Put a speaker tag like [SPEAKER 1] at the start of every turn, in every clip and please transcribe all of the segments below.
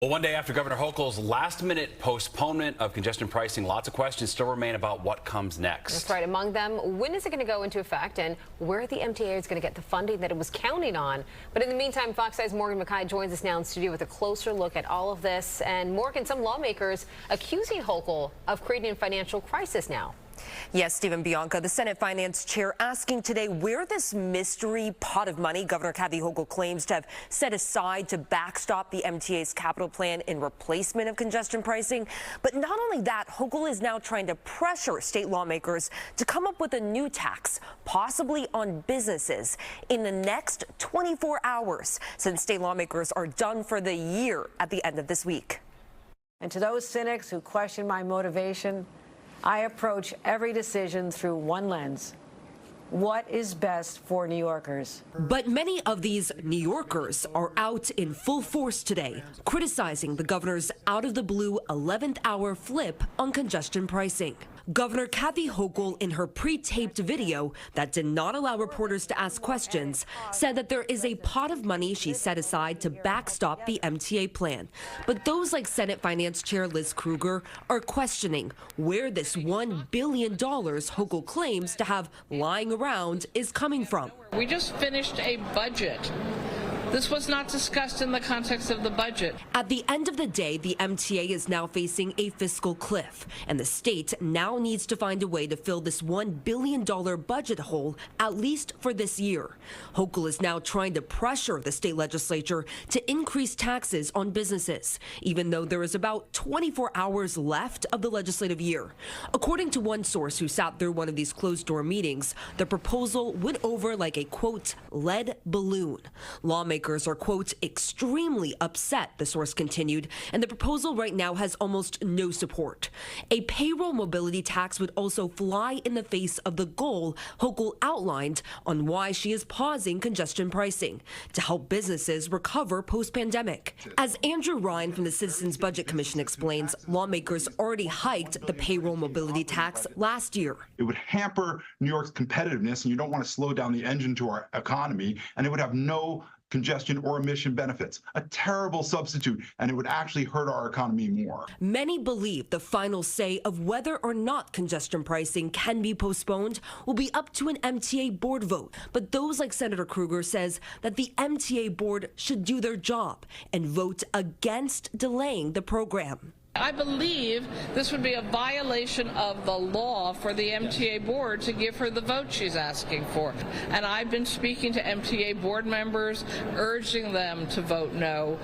[SPEAKER 1] Well, one day after Governor Hochul's last-minute postponement of congestion pricing, lots of questions still remain about what comes next.
[SPEAKER 2] That's right. Among them, when is it going to go into effect and where the MTA is going to get the funding that it was counting on? But in the meantime, Fox 5's Morgan McKay joins us now in studio with a closer look at all of this. And Morgan, some lawmakers accusing Hochul of creating a financial crisis now.
[SPEAKER 3] Yes, Stephen, Bianca, the Senate Finance Chair asking today where this mystery pot of money Governor Kathy Hochul claims to have set aside to backstop the MTA's capital plan in replacement of congestion pricing. But not only that, Hochul is now trying to pressure state lawmakers to come up with a new tax, possibly on businesses, in the next 24 hours, since state lawmakers are done for the year at the end of this week.
[SPEAKER 4] And to those cynics who question my motivation, I approach every decision through one lens: what is best for New Yorkers?
[SPEAKER 3] But many of these New Yorkers are out in full force today, criticizing the governor's out-of-the-blue 11th hour flip on congestion pricing. Governor Kathy Hochul, in her pre-taped video that did not allow reporters to ask questions, said that there is a pot of money she set aside to backstop the MTA plan. But those like Senate Finance Chair Liz Krueger are questioning where this $1 billion Hochul claims to have lying around is coming from.
[SPEAKER 5] We just finished a budget. This was not discussed in the context of the budget.
[SPEAKER 3] At the end of the day, the MTA is now facing a fiscal cliff, and the state now needs to find a way to fill this $1 billion budget hole, at least for this year. Hochul is now trying to pressure the state legislature to increase taxes on businesses, even though there is about 24 hours left of the legislative year. According to one source who sat through one of these closed-door meetings, the proposal went over like a, quote, lead balloon. Lawmakers are, quote, extremely upset, the source continued, and the proposal right now has almost no support. A payroll mobility tax would also fly in the face of the goal Hochul outlined on why she is pausing congestion pricing to help businesses recover post-pandemic. As Andrew Ryan from the Citizens Budget Commission explains, lawmakers already hiked the payroll mobility tax last year.
[SPEAKER 6] It would hamper New York's competitiveness, and you don't want to slow down the engine to our economy, and it would have no congestion or emission benefits. A terrible substitute, and it would actually hurt our economy more.
[SPEAKER 3] Many believe the final say of whether or not congestion pricing can be postponed will be up to an MTA board vote. But those like Senator Krueger says that the MTA board should do their job and vote against delaying the program.
[SPEAKER 5] I believe this would be a violation of the law for the MTA board to give her the vote she's asking for. And I've been speaking to MTA board members, urging them to vote no.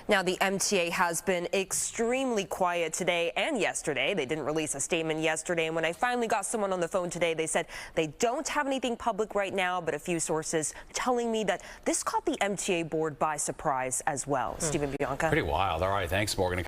[SPEAKER 3] Now, the MTA has been extremely quiet today and yesterday. They didn't release a statement yesterday, and when I finally got someone on the phone today, they said they don't have anything public right now, but a few sources telling me that this caught the MTA board by surprise as well. Stephen, Bianca.
[SPEAKER 1] Pretty wild. All right, thanks, Morgan.